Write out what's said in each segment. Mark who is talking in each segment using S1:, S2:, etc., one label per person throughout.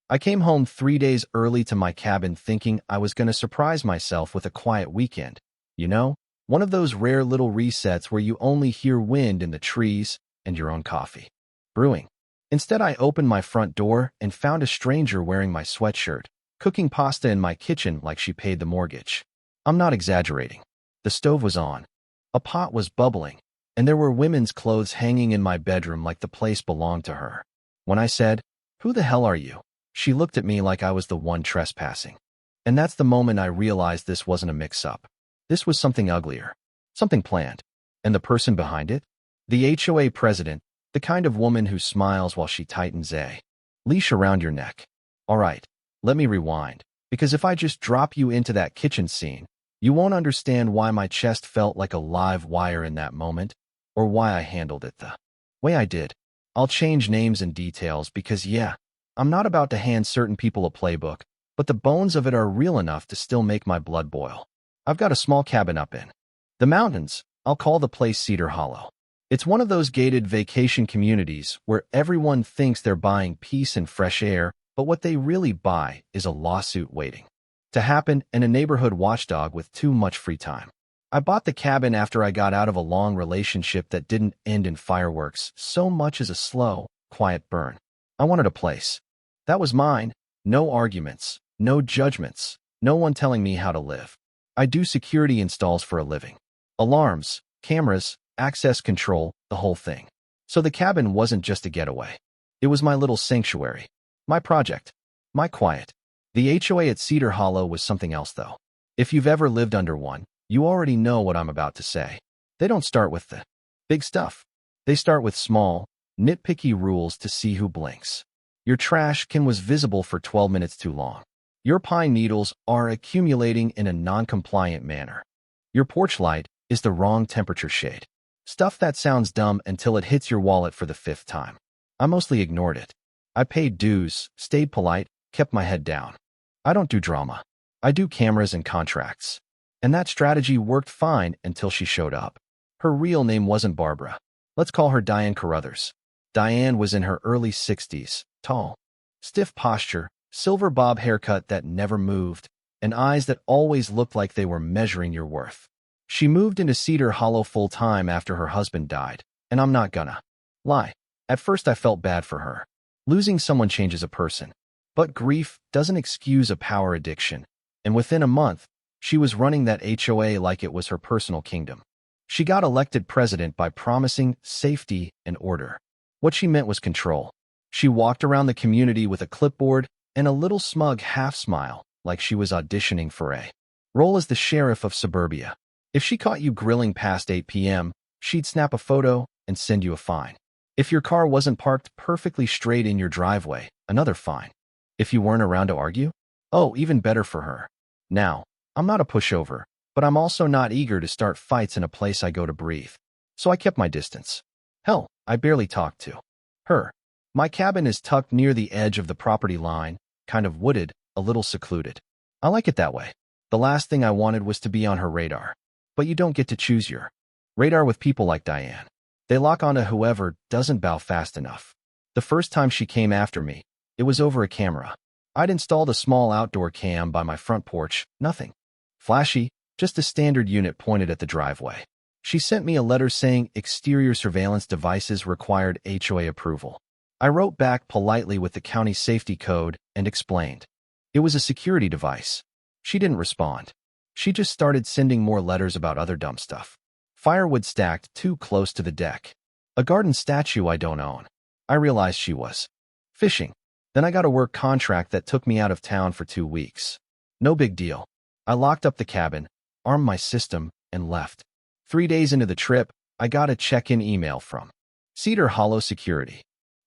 S1: I came home 3 days early to my cabin thinking I was going to surprise myself with a quiet weekend. You know, one of those rare little resets where you only hear wind in the trees and your own coffee brewing. Instead, I opened my front door and found a stranger wearing my sweatshirt, cooking pasta in my kitchen like she paid the mortgage. I'm not exaggerating. The stove was on. A pot was bubbling, and there were women's clothes hanging in my bedroom like the place belonged to her. When I said, "Who the hell are you?" she looked at me like I was the one trespassing. And that's the moment I realized this wasn't a mix-up. This was something uglier, something planned. And the person behind it? The HOA president, the kind of woman who smiles while she tightens a leash around your neck. All right, let me rewind, because if I just drop you into that kitchen scene, you won't understand why my chest felt like a live wire in that moment, or why I handled it the way I did. I'll change names and details because, yeah, I'm not about to hand certain people a playbook, but the bones of it are real enough to still make my blood boil. I've got a small cabin up in the mountains. I'll call the place Cedar Hollow. It's one of those gated vacation communities where everyone thinks they're buying peace and fresh air, but what they really buy is a lawsuit waiting to happen and a neighborhood watchdog with too much free time. I bought the cabin after I got out of a long relationship that didn't end in fireworks so much as a slow, quiet burn. I wanted a place that was mine. No arguments, no judgments, no one telling me how to live. I do security installs for a living. Alarms, cameras, access control, the whole thing. So the cabin wasn't just a getaway. It was my little sanctuary, my project, my quiet. The HOA at Cedar Hollow was something else, though. If you've ever lived under one, you already know what I'm about to say. They don't start with the big stuff. They start with small, nitpicky rules to see who blinks. Your trash can was visible for 12 minutes too long. Your pine needles are accumulating in a non-compliant manner. Your porch light is the wrong temperature shade. Stuff that sounds dumb until it hits your wallet for the 5th time. I mostly ignored it. I paid dues, stayed polite, kept my head down. I don't do drama. I do cameras and contracts. And that strategy worked fine until she showed up. Her real name wasn't Barbara. Let's call her Diane Carruthers. Diane was in her early 60s, tall, stiff posture, silver bob haircut that never moved, and eyes that always looked like they were measuring your worth. She moved into Cedar Hollow full-time after her husband died, and I'm not gonna lie. At first I felt bad for her. Losing someone changes a person. But grief doesn't excuse a power addiction, and within a month, she was running that HOA like it was her personal kingdom. She got elected president by promising safety and order. What she meant was control. She walked around the community with a clipboard and a little smug half-smile, like she was auditioning for a role as the sheriff of suburbia. If she caught you grilling past 8 p.m., she'd snap a photo and send you a fine. If your car wasn't parked perfectly straight in your driveway, another fine. If you weren't around to argue? Oh, even better for her. Now, I'm not a pushover, but I'm also not eager to start fights in a place I go to breathe. So I kept my distance. Hell, I barely talked to her. My cabin is tucked near the edge of the property line, kind of wooded, a little secluded. I like it that way. The last thing I wanted was to be on her radar. But you don't get to choose your radar with people like Diane. They lock onto whoever doesn't bow fast enough. The first time she came after me, it was over a camera. I'd installed a small outdoor cam by my front porch, nothing flashy, just a standard unit pointed at the driveway. She sent me a letter saying exterior surveillance devices required HOA approval. I wrote back politely with the county safety code and explained. It was a security device. She didn't respond. She just started sending more letters about other dumb stuff. Firewood stacked too close to the deck. A garden statue I don't own. I realized she was fishing. Then I got a work contract that took me out of town for 2 weeks. No big deal. I locked up the cabin, armed my system, and left. 3 days into the trip, I got a check-in email from Cedar Hollow Security.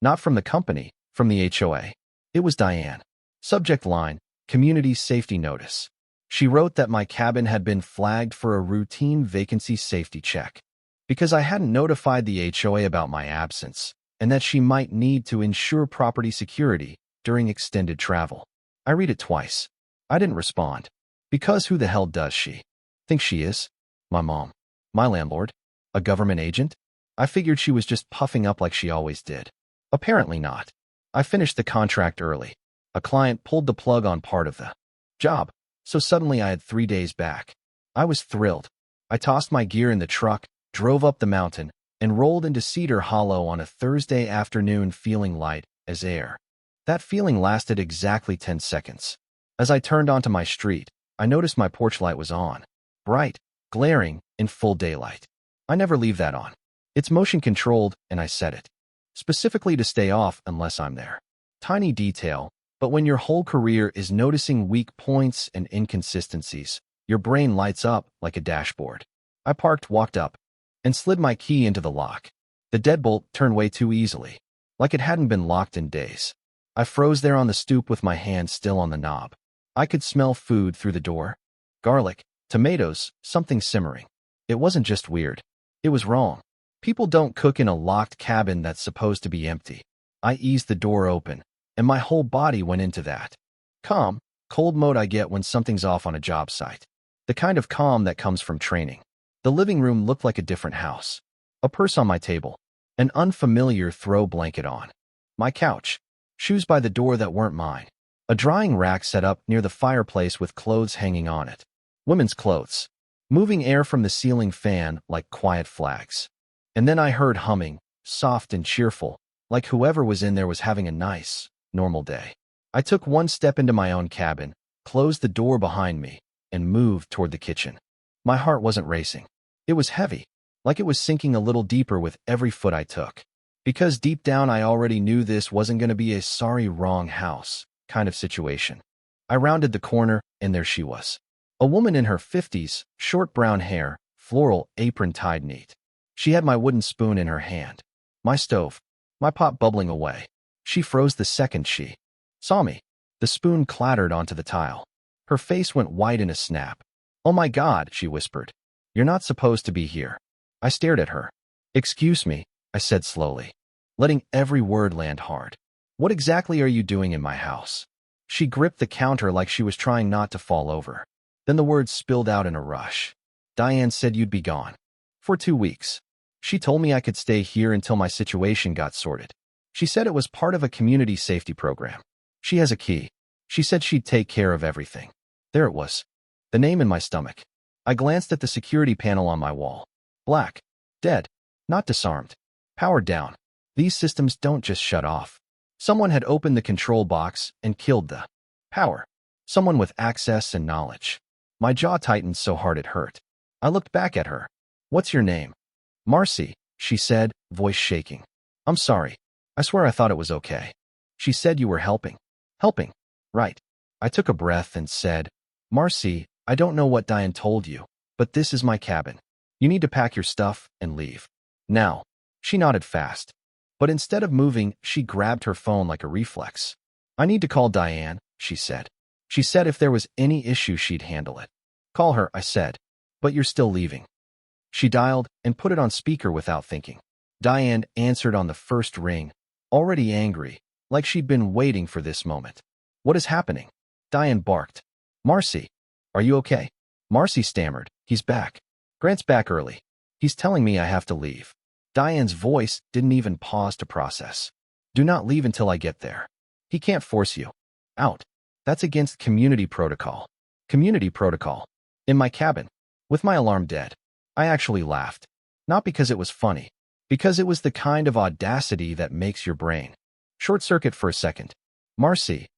S1: Not from the company, from the HOA. It was Diane. Subject line, Community Safety Notice. She wrote that my cabin had been flagged for a routine vacancy safety check because I hadn't notified the HOA about my absence and that she might need to ensure property security during extended travel. I read it twice. I didn't respond. Because who the hell does she think she is? My mom? My landlord? A government agent? I figured she was just puffing up like she always did. Apparently not. I finished the contract early. A client pulled the plug on part of the job, so suddenly I had 3 days back. I was thrilled. I tossed my gear in the truck, drove up the mountain, and rolled into Cedar Hollow on a Thursday afternoon feeling light as air. That feeling lasted exactly 10 seconds. As I turned onto my street, I noticed my porch light was on. Bright, glaring, in full daylight. I never leave that on. It's motion controlled, and I set it specifically to stay off unless I'm there. Tiny detail, but when your whole career is noticing weak points and inconsistencies, your brain lights up like a dashboard. I parked, walked up, and slid my key into the lock. The deadbolt turned way too easily, like it hadn't been locked in days. I froze there on the stoop with my hand still on the knob. I could smell food through the door. Garlic, tomatoes, something simmering. It wasn't just weird. It was wrong. People don't cook in a locked cabin that's supposed to be empty. I eased the door open, and my whole body went into that calm, cold mode I get when something's off on a job site. The kind of calm that comes from training. The living room looked like a different house. A purse on my table. An unfamiliar throw blanket on my couch. Shoes by the door that weren't mine. A drying rack set up near the fireplace with clothes hanging on it. Women's clothes. Moving air from the ceiling fan like quiet flags. And then I heard humming, soft and cheerful, like whoever was in there was having a nice, normal day. I took one step into my own cabin, closed the door behind me, and moved toward the kitchen. My heart wasn't racing. It was heavy, like it was sinking a little deeper with every foot I took. Because deep down I already knew this wasn't going to be a sorry wrong house kind of situation. I rounded the corner, and there she was. A woman in her 50s, short brown hair, floral apron tied neat. She had my wooden spoon in her hand. My stove. My pot bubbling away. She froze the second she saw me. The spoon clattered onto the tile. Her face went white in a snap. "Oh my God," she whispered. "You're not supposed to be here." I stared at her. "Excuse me," I said slowly, letting every word land hard. "What exactly are you doing in my house?" She gripped the counter like she was trying not to fall over. Then the words spilled out in a rush. "Diane said you'd be gone. For 2 weeks. She told me I could stay here until my situation got sorted. She said it was part of a community safety program. She has a key. She said she'd take care of everything." There it was. The name in my stomach. I glanced at the security panel on my wall. Black. Dead. Not disarmed. Powered down. These systems don't just shut off. Someone had opened the control box and killed the power. Someone with access and knowledge. My jaw tightened so hard it hurt. I looked back at her. "What's your name?" "Marcy," she said, voice shaking. "I'm sorry. I swear I thought it was okay." "She said you were helping." "Helping? Right." I took a breath and said, "Marcy, I don't know what Diane told you, but this is my cabin. You need to pack your stuff and leave. Now." She nodded fast. But instead of moving, she grabbed her phone like a reflex. "I need to call Diane," she said. She said if there was any issue, she'd handle it. "Call her," I said. "But you're still leaving." She dialed and put it on speaker without thinking. Diane answered on the first ring, already angry, like she'd been waiting for this moment. "What is happening?" Diane barked. "Marcy, are you okay?" Marcy stammered. "He's back. Grant's back early. He's telling me I have to leave." Diane's voice didn't even pause to process. "Do not leave until I get there. He can't force you out. That's against community protocol." Community protocol. In my cabin. With my alarm dead. I actually laughed. Not because it was funny. Because it was the kind of audacity that makes your brain short-circuit for a second. "Marcy,"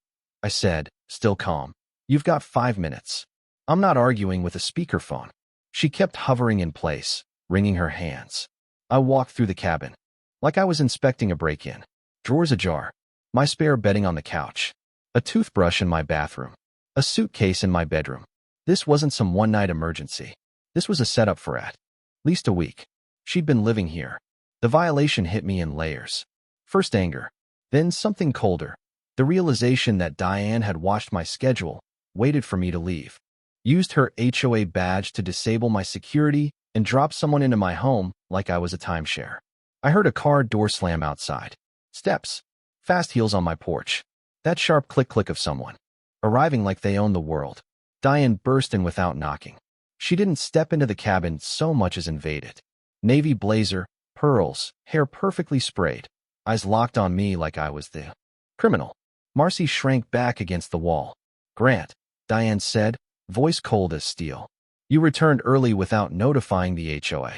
S1: I said, still calm. "You've got 5 minutes. I'm not arguing with a speakerphone." She kept hovering in place, wringing her hands. I walked through the cabin. Like I was inspecting a break-in. Drawers ajar. My spare bedding on the couch. A toothbrush in my bathroom. A suitcase in my bedroom. This wasn't some one-night emergency. This was a setup for at least a week. She'd been living here. The violation hit me in layers. First anger. Then something colder. The realization that Diane had watched my schedule, waited for me to leave. Used her HOA badge to disable my security and drop someone into my home like I was a timeshare. I heard a car door slam outside. Steps. Fast heels on my porch. That sharp click-click of someone. Arriving like they own the world. Diane burst in without knocking. She didn't step into the cabin so much as invade it. Navy blazer, pearls, hair perfectly sprayed. Eyes locked on me like I was the criminal. Marcy shrank back against the wall. Grant, Diane said, voice cold as steel. You returned early without notifying the HOA.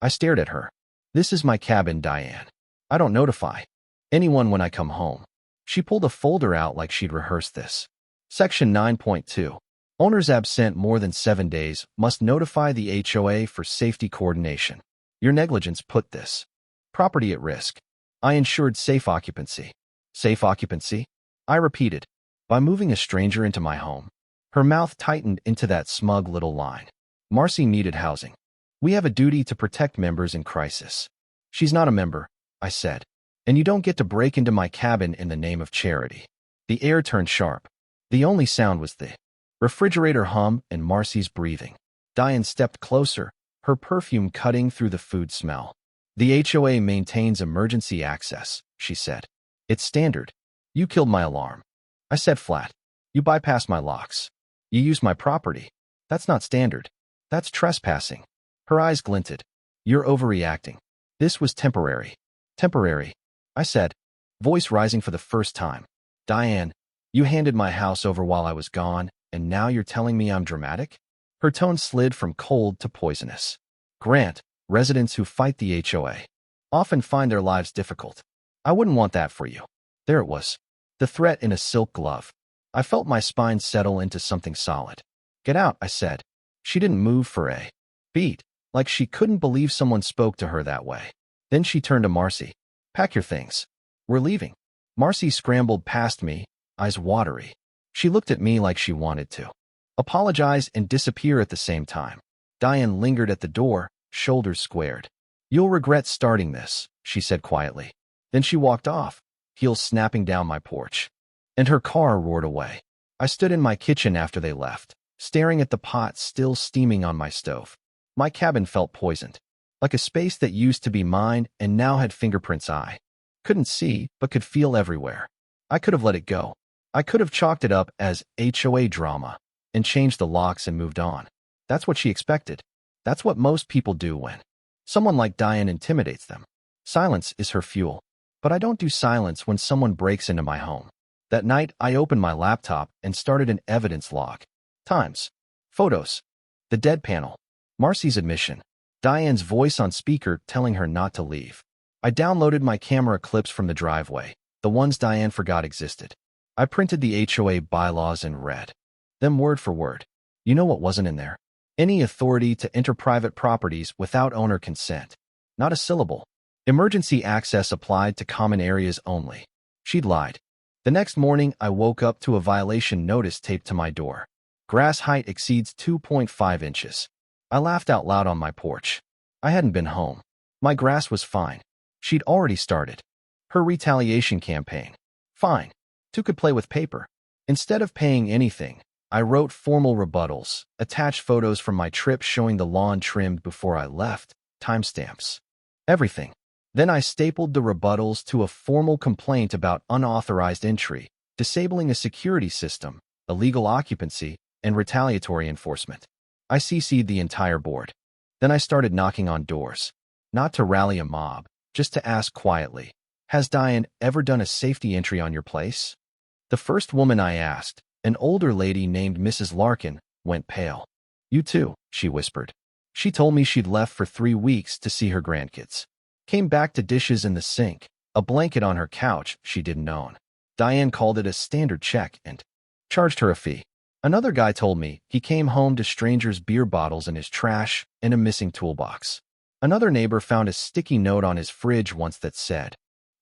S1: I stared at her. This is my cabin, Diane. I don't notify anyone when I come home. She pulled a folder out like she'd rehearsed this. Section 9.2. Owners absent more than 7 days must notify the HOA for safety coordination. Your negligence put this property at risk. I ensured safe occupancy. Safe occupancy? I repeated. By moving a stranger into my home. Her mouth tightened into that smug little line. Marcy needed housing. We have a duty to protect members in crisis. She's not a member, I said. And you don't get to break into my cabin in the name of charity. The air turned sharp. The only sound was the refrigerator hum and Marcy's breathing. Diane stepped closer, her perfume cutting through the food smell. The HOA maintains emergency access, she said. It's standard. You killed my alarm. I said flat. You bypassed my locks. You used my property. That's not standard. That's trespassing. Her eyes glinted. You're overreacting. This was temporary. Temporary, I said, voice rising for the first time. Diane, you handed my house over while I was gone, and now you're telling me I'm dramatic? Her tone slid from cold to poisonous. Grant, residents who fight the HOA often find their lives difficult. I wouldn't want that for you. There it was. The threat in a silk glove. I felt my spine settle into something solid. Get out, I said. She didn't move for a beat, like she couldn't believe someone spoke to her that way. Then she turned to Marcy. Pack your things. We're leaving. Marcy scrambled past me, eyes watery. She looked at me like she wanted to apologize and disappear at the same time. Diane lingered at the door, shoulders squared. You'll regret starting this, she said quietly. Then she walked off, heels snapping down my porch. And her car roared away. I stood in my kitchen after they left, staring at the pot still steaming on my stove. My cabin felt poisoned, like a space that used to be mine and now had fingerprints I couldn't see but could feel everywhere. I could have let it go. I could have chalked it up as HOA drama and changed the locks and moved on. That's what she expected. That's what most people do when someone like Diane intimidates them. Silence is her fuel. But I don't do silence when someone breaks into my home. That night, I opened my laptop and started an evidence log. Times. Photos. The dead panel. Marcy's admission. Diane's voice on speaker telling her not to leave. I downloaded my camera clips from the driveway, the ones Diane forgot existed. I printed the HOA bylaws and read them word for word. You know what wasn't in there? Any authority to enter private properties without owner consent. Not a syllable. Emergency access applied to common areas only. She'd lied. The next morning, I woke up to a violation notice taped to my door. Grass height exceeds 2.5 inches. I laughed out loud on my porch. I hadn't been home. My grass was fine. She'd already started her retaliation campaign. Fine. Two could play with paper. Instead of paying anything, I wrote formal rebuttals, attached photos from my trip showing the lawn trimmed before I left, timestamps. Everything. Then I stapled the rebuttals to a formal complaint about unauthorized entry, disabling a security system, illegal occupancy, and retaliatory enforcement. I CC'd the entire board. Then I started knocking on doors. Not to rally a mob, just to ask quietly, has Diane ever done a safety entry on your place? The first woman I asked, an older lady named Mrs. Larkin, went pale. You too, she whispered. She told me she'd left for 3 weeks to see her grandkids. Came back to dishes in the sink, a blanket on her couch she didn't own. Diane called it a standard check and charged her a fee. Another guy told me he came home to strangers' beer bottles in his trash and a missing toolbox. Another neighbor found a sticky note on his fridge once that said,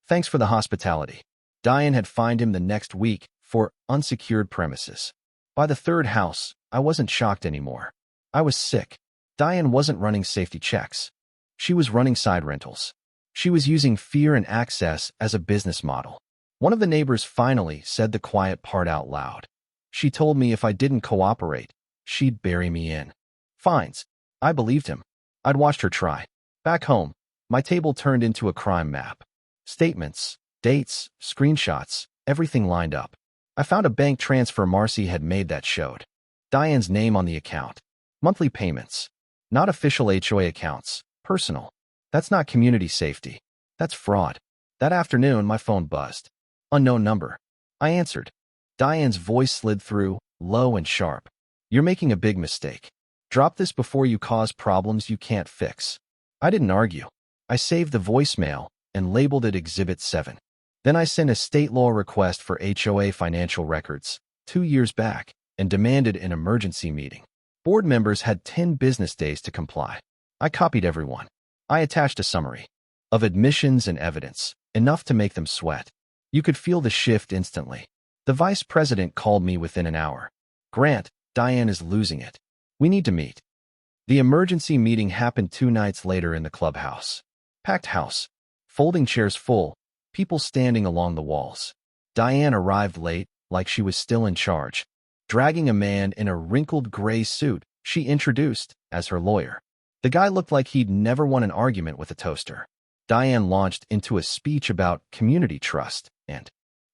S1: "Thanks for the hospitality." Diane had fined him the next week for unsecured premises. By the third house, I wasn't shocked anymore. I was sick. Diane wasn't running safety checks. She was running side rentals. She was using fear and access as a business model. One of the neighbors finally said the quiet part out loud. She told me if I didn't cooperate, she'd bury me in fines. I believed him. I'd watched her try. Back home, my table turned into a crime map. Statements, dates, screenshots, everything lined up. I found a bank transfer Marcy had made that showed Diane's name on the account. Monthly payments. Not official HOA accounts. Personal. That's not community safety. That's fraud. That afternoon, my phone buzzed. Unknown number. I answered. Diane's voice slid through, low and sharp. You're making a big mistake. Drop this before you cause problems you can't fix. I didn't argue. I saved the voicemail and labeled it Exhibit 7. Then I sent a state law request for HOA financial records 2 years back and demanded an emergency meeting. Board members had 10 business days to comply. I copied everyone. I attached a summary of admissions and evidence, enough to make them sweat. You could feel the shift instantly. The vice president called me within an hour. Grant, Diane is losing it. We need to meet. The emergency meeting happened 2 nights later in the clubhouse. Packed house. Folding chairs full. People standing along the walls. Diane arrived late, like she was still in charge, dragging a man in a wrinkled gray suit she introduced as her lawyer. The guy looked like he'd never won an argument with a toaster. Diane launched into a speech about community trust and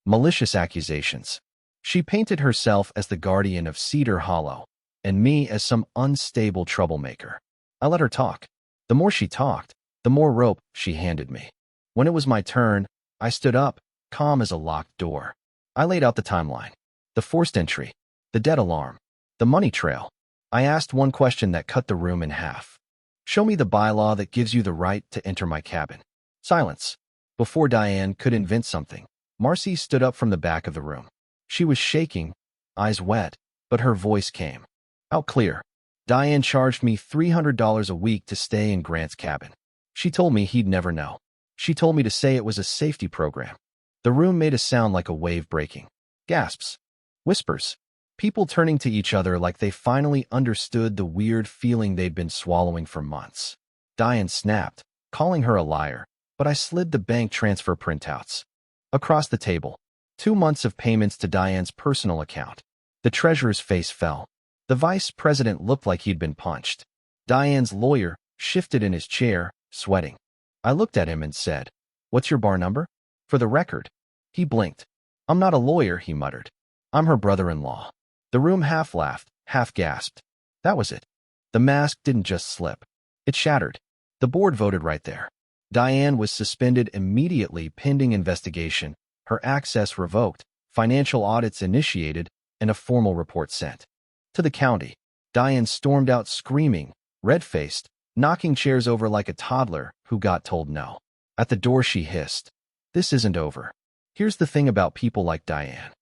S1: malicious accusations. She painted herself as the guardian of Cedar Hollow, and me as some unstable troublemaker. I let her talk. The more she talked, the more rope she handed me. When it was my turn, I stood up, calm as a locked door. I laid out the timeline, the forced entry, the debt alarm, the money trail. I asked one question that cut the room in half. Show me the bylaw that gives you the right to enter my cabin. Silence. Before Diane could invent something, Marcy stood up from the back of the room. She was shaking, eyes wet, but her voice came out clear. Diane charged me $300 a week to stay in Grant's cabin. She told me he'd never know. She told me to say it was a safety program. The room made a sound like a wave breaking. Gasps. Whispers. People turning to each other like they finally understood the weird feeling they'd been swallowing for months. Diane snapped, calling her a liar, but I slid the bank transfer printouts. Across the table, 2 months of payments to Diane's personal account. The treasurer's face fell. The vice president looked like he'd been punched. Diane's lawyer shifted in his chair, sweating. I looked at him and said, "What's your bar number?" For the record. He blinked. "I'm not a lawyer," he muttered. "I'm her brother-in-law." The room half laughed, half gasped. That was it. The mask didn't just slip. It shattered. The board voted right there. Diane was suspended immediately pending investigation, her access revoked, financial audits initiated, and a formal report sent. To the county, Diane stormed out screaming, red-faced, knocking chairs over like a toddler who got told no. At the door she hissed, "This isn't over." Here's the thing about people like Diane.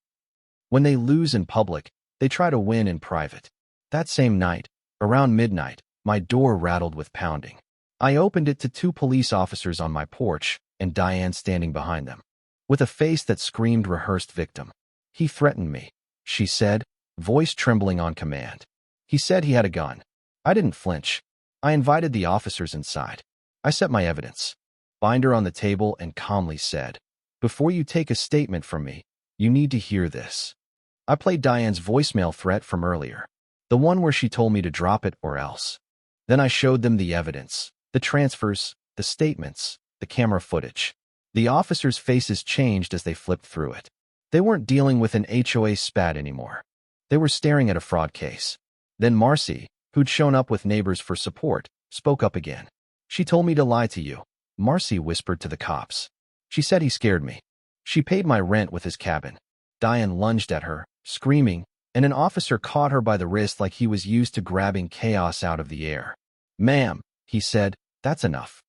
S1: When they lose in public, they try to win in private. That same night, around midnight, my door rattled with pounding. I opened it to 2 police officers on my porch and Diane standing behind them. With a face that screamed rehearsed victim. "He threatened me," she said, voice trembling on command. "He said he had a gun." I didn't flinch. I invited the officers inside. I set my evidence, binder on the table, and calmly said, "Before you take a statement from me, you need to hear this." I played Diane's voicemail threat from earlier, the one where she told me to drop it or else. Then I showed them the evidence, the transfers, the statements, the camera footage. The officers' faces changed as they flipped through it. They weren't dealing with an HOA spat anymore. They were staring at a fraud case. Then Marcy, who'd shown up with neighbors for support, spoke up again. "She told me to lie to you," Marcy whispered to the cops. "She said he scared me. She paid my rent with his cabin." Diane lunged at her, screaming, and an officer caught her by the wrist like he was used to grabbing chaos out of the air. "Ma'am," he said, "that's enough."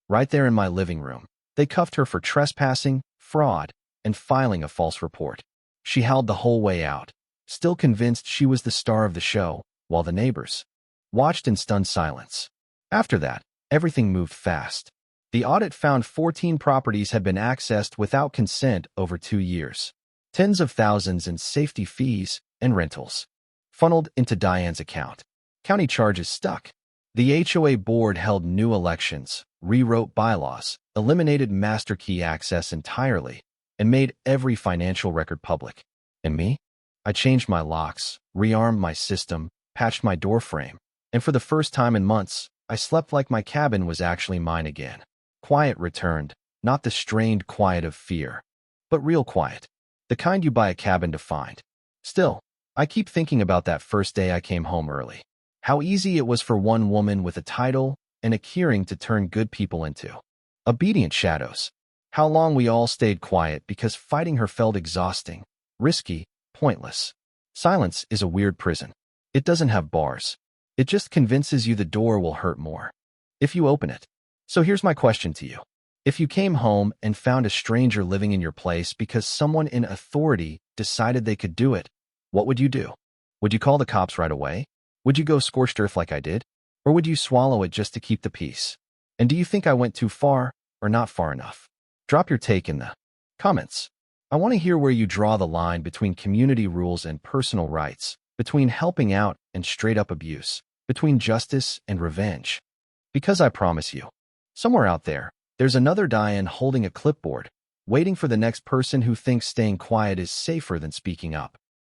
S1: Right there in my living room, they cuffed her for trespassing, fraud, and filing a false report. She howled the whole way out, still convinced she was the star of the show, while the neighbors watched in stunned silence. After that, everything moved fast. The audit found 14 properties had been accessed without consent over 2 years. Tens of thousands in safety fees and rentals funneled into Diane's account. County charges stuck. The HOA board held new elections, rewrote bylaws, eliminated master key access entirely, and made every financial record public. And me? I changed my locks, rearmed my system, patched my door frame, and for the first time in months, I slept like my cabin was actually mine again. Quiet returned, not the strained quiet of fear, but real quiet, the kind you buy a cabin to find. Still, I keep thinking about that first day I came home early. How easy it was for one woman with a title and a keyring to turn good people into obedient shadows. How long we all stayed quiet because fighting her felt exhausting, risky, pointless. Silence is a weird prison. It doesn't have bars. It just convinces you the door will hurt more if you open it. So here's my question to you. If you came home and found a stranger living in your place because someone in authority decided they could do it, what would you do? Would you call the cops right away? Would you go scorched earth like I did? Or would you swallow it just to keep the peace? And do you think I went too far or not far enough? Drop your take in the comments. I want to hear where you draw the line between community rules and personal rights, between helping out and straight-up abuse, between justice and revenge. Because I promise you, somewhere out there, there's another Diane holding a clipboard, waiting for the next person who thinks staying quiet is safer than speaking up.